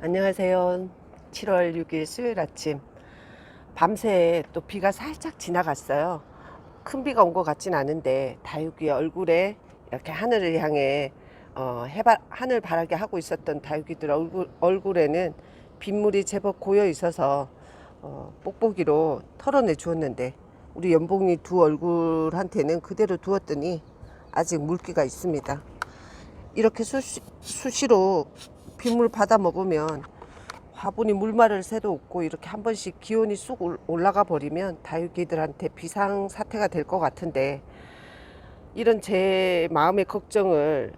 안녕하세요. 7월 6일 수요일 아침 밤새 또 비가 살짝 지나갔어요. 큰 비가 온 것 같진 않은데 다육이 얼굴에 이렇게 하늘을 향해 하늘 바라게 하고 있었던 다육이들 얼굴에는 빗물이 제법 고여 있어서 뽁뽁이로 털어내 주었는데 우리 연봉이 두 얼굴한테는 그대로 두었더니 아직 물기가 있습니다. 이렇게 수시로 빗물 받아 먹으면 화분이 물마를 새도 없고 이렇게 한 번씩 기온이 쑥 올라가 버리면 다육이들한테 비상 사태가 될 것 같은데, 이런 제 마음의 걱정을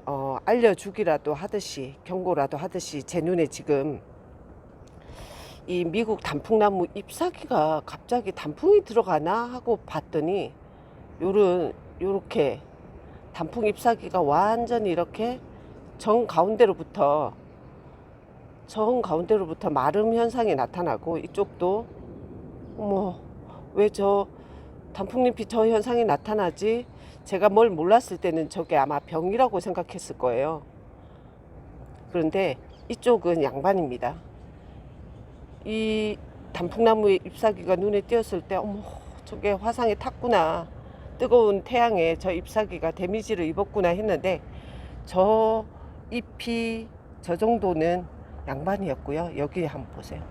알려주기라도 하듯이 경고라도 하듯이 제 눈에 지금 이 미국 단풍나무 잎사귀가 갑자기 단풍이 들어가나 하고 봤더니 요렇게 단풍 잎사귀가 완전히 이렇게 정 가운데로부터 마름 현상이 나타나고, 이쪽도 어머, 왜 저 단풍잎이 저 현상이 나타나지? 제가 뭘 몰랐을 때는 저게 아마 병이라고 생각했을 거예요. 그런데 이쪽은 양반입니다. 이 단풍나무의 잎사귀가 눈에 띄었을 때 어머, 저게 화상에 탔구나, 뜨거운 태양에 저 잎사귀가 데미지를 입었구나 했는데, 저 잎이 저 정도는 양반이었고요. 여기 한번 보세요.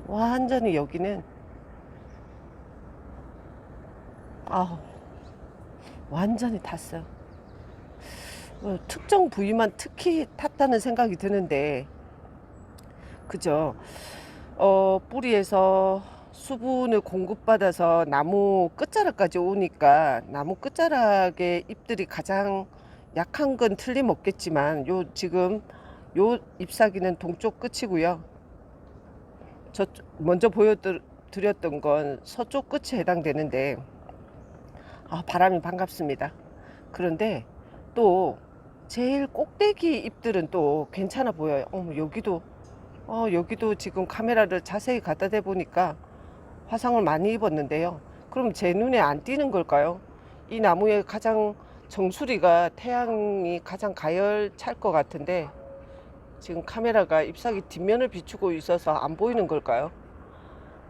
완전히 여기는 아우 완전히 탔어요. 특정 부위만 특히 탔다는 생각이 드는데, 그죠? 뿌리에서 수분을 공급받아서 나무 끝자락까지 오니까 나무 끝자락의 잎들이 가장 약한 건 틀림없겠지만, 지금 요 잎사귀는 동쪽 끝이고요. 저 먼저 보여드렸던 건 서쪽 끝에 해당되는데, 바람이 반갑습니다. 그런데 또 제일 꼭대기 잎들은 또 괜찮아 보여요. 여기도 지금 카메라를 자세히 갖다 대 보니까 화상을 많이 입었는데요. 그럼 제 눈에 안 띄는 걸까요? 이 나무의 가장 정수리가 태양이 가장 가열찰 것 같은데, 지금 카메라가 잎사귀 뒷면을 비추고 있어서 안 보이는 걸까요?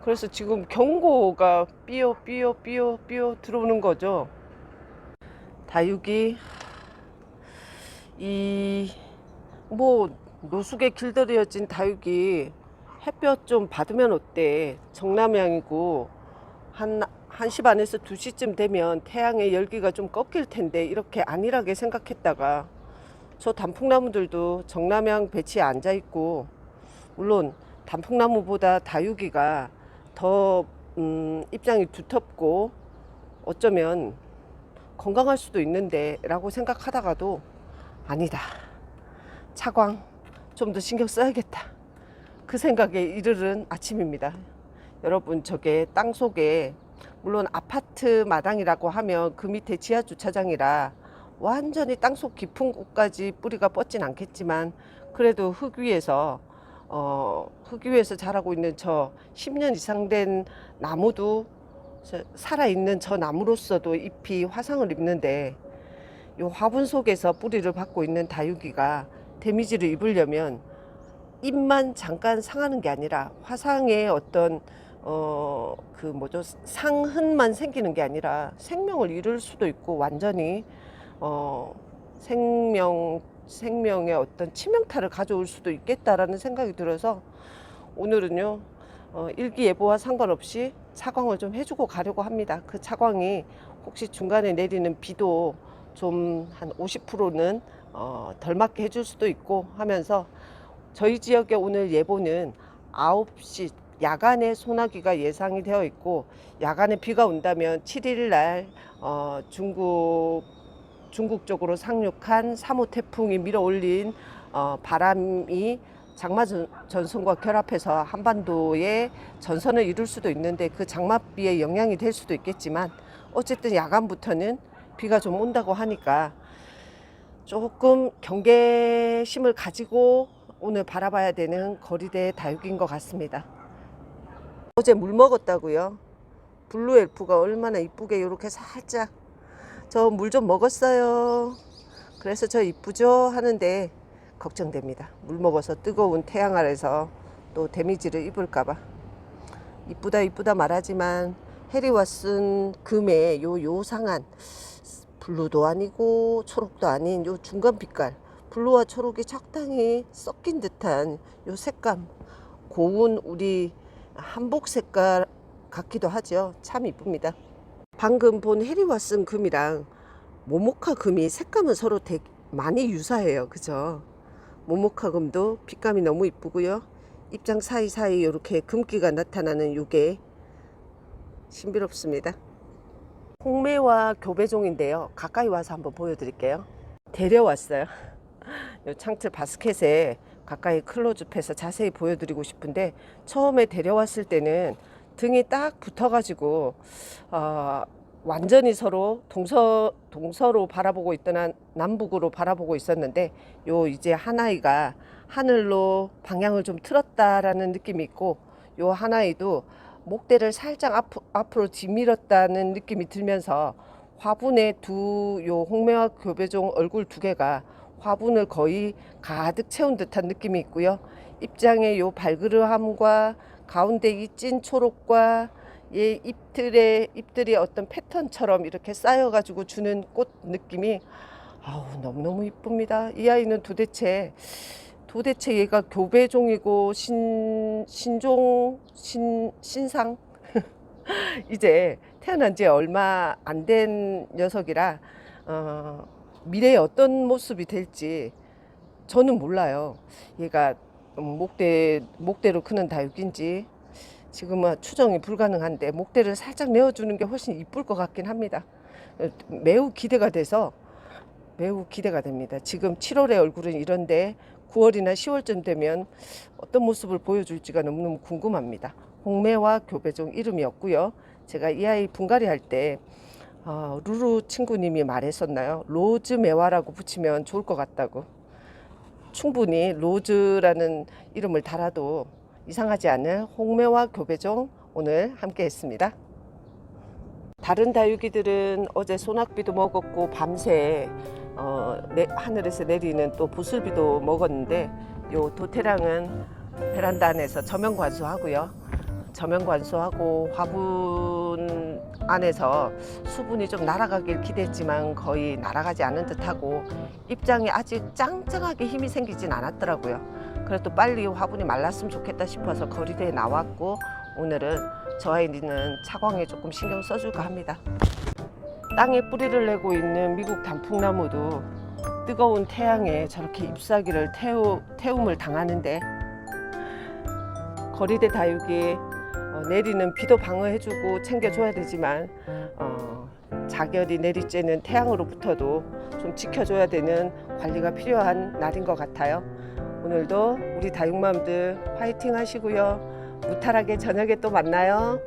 그래서 지금 경고가 삐요 들어오는 거죠. 다육이 노숙에 길들여진 다육이 햇볕 좀 받으면 어때? 정남향이고 한 1시 반에서 2시쯤 되면 태양의 열기가 좀 꺾일 텐데, 이렇게 안일하게 생각했다가 저 단풍나무들도 정남향 배치에 앉아 있고, 물론 단풍나무보다 다육이가 더 입장이 두텁고 어쩌면 건강할 수도 있는데 라고 생각하다가도 아니다, 차광 좀 더 신경 써야겠다, 그 생각에 이르른 아침입니다. 여러분, 저게 땅속에, 물론 아파트 마당이라고 하면 그 밑에 지하 주차장이라 완전히 땅속 깊은 곳까지 뿌리가 뻗진 않겠지만, 그래도 흙 위에서 자라고 있는 저 10년 이상 된 나무도, 살아있는 저 나무로서도 잎이 화상을 입는데, 이 화분 속에서 뿌리를 받고 있는 다육이가 데미지를 입으려면 잎만 잠깐 상하는 게 아니라 화상의 어떤 상흔만 생기는 게 아니라 생명을 잃을 수도 있고, 완전히 생명의 어떤 치명타를 가져올 수도 있겠다라는 생각이 들어서 오늘은요, 일기예보와 상관없이 차광을 좀 해주고 가려고 합니다. 그 차광이 혹시 중간에 내리는 비도 좀 한 50%는 덜 맞게 해줄 수도 있고 하면서, 저희 지역의 오늘 예보는 9시 야간에 소나기가 예상이 되어 있고, 야간에 비가 온다면 7일 날 중국 쪽으로 상륙한 3호 태풍이 밀어올린 바람이 장마 전선과 결합해서 한반도에 전선을 이룰 수도 있는데, 그 장맛비에 영향이 될 수도 있겠지만, 어쨌든 야간부터는 비가 좀 온다고 하니까 조금 경계심을 가지고 오늘 바라봐야 되는 거리대 다육인 것 같습니다. 어제 물 먹었다고요? 블루 엘프가 얼마나 이쁘게 이렇게 살짝 저 물 좀 먹었어요. 그래서 저 이쁘죠 하는데 걱정됩니다. 물 먹어서 뜨거운 태양 아래서 또 데미지를 입을까봐. 이쁘다 이쁘다 말하지만 해리왓슨 금의 요 요상한 블루도 아니고 초록도 아닌 요 중간 빛깔, 블루와 초록이 적당히 섞인 듯한 요 색감, 고운 우리 한복 색깔 같기도 하죠. 참 이쁩니다. 방금 본 해리왓슨 금이랑 모모카 금이 색감은 서로 되게 많이 유사해요. 그죠? 모모카 금도 빛감이 너무 이쁘고요. 입장 사이사이 이렇게 금기가 나타나는 요게 신비롭습니다. 홍매와 교배종인데요. 가까이 와서 한번 보여드릴게요. 데려왔어요. 요 창틀 바스켓에 가까이 클로즈업해서 자세히 보여드리고 싶은데, 처음에 데려왔을 때는 등이 딱 붙어가지고 완전히 서로 동서로 바라보고 있던 남북으로 바라보고 있었는데, 요 이제 하나이가 하늘로 방향을 좀 틀었다라는 느낌이 있고, 요 하나이도 목대를 살짝 앞으로 뒤밀었다는 느낌이 들면서 화분에 요 홍매와 교배종 얼굴 두 개가 화분을 거의 가득 채운 듯한 느낌이 있고요. 입장의 요 발그르함과 가운데 이 찐 초록과 이 잎들이 어떤 패턴처럼 이렇게 쌓여가지고 주는 꽃 느낌이 너무너무 이쁩니다. 이 아이는 도대체 얘가 교배종이고 신상 이제 태어난 지 얼마 안 된 녀석이라 미래에 어떤 모습이 될지 저는 몰라요. 얘가 목대로 크는 다육인지 지금은 추정이 불가능한데, 목대를 살짝 내어주는 게 훨씬 이쁠 것 같긴 합니다. 매우 기대가 됩니다. 지금 7월의 얼굴은 이런데 9월이나 10월쯤 되면 어떤 모습을 보여줄지가 너무너무 궁금합니다. 홍매와 교배종 이름이었고요. 제가 이 아이 분갈이 할 때 루루 친구님이 말했었나요? 로즈매화라고 붙이면 좋을 것 같다고. 충분히 로즈라는 이름을 달아도 이상하지 않은 홍매와 교배종 오늘 함께 했습니다. 다른 다육이들은 어제 소낙비도 먹었고 밤새 하늘에서 내리는 또 부슬비도 먹었는데, 요 도태랑은 베란다 안에서 저면 관수하고요. 저면 관수하고 화분 안에서 수분이 좀 날아가길 기대했지만 거의 날아가지 않은 듯하고, 입장이 아직 짱짱하게 힘이 생기진 않았더라고요. 그래도 빨리 화분이 말랐으면 좋겠다 싶어서 거리대에 나왔고, 오늘은 저 아이는 차광에 조금 신경 써줄까 합니다. 땅에 뿌리를 내고 있는 미국 단풍나무도 뜨거운 태양에 저렇게 잎사귀를 태움을 당하는데, 거리대 다육이 내리는 비도 방어해주고 챙겨줘야 되지만 자결이 내리쬐는 태양으로부터도 좀 지켜줘야 되는 관리가 필요한 날인 것 같아요. 오늘도 우리 다육맘들 화이팅 하시고요. 무탈하게 저녁에 또 만나요.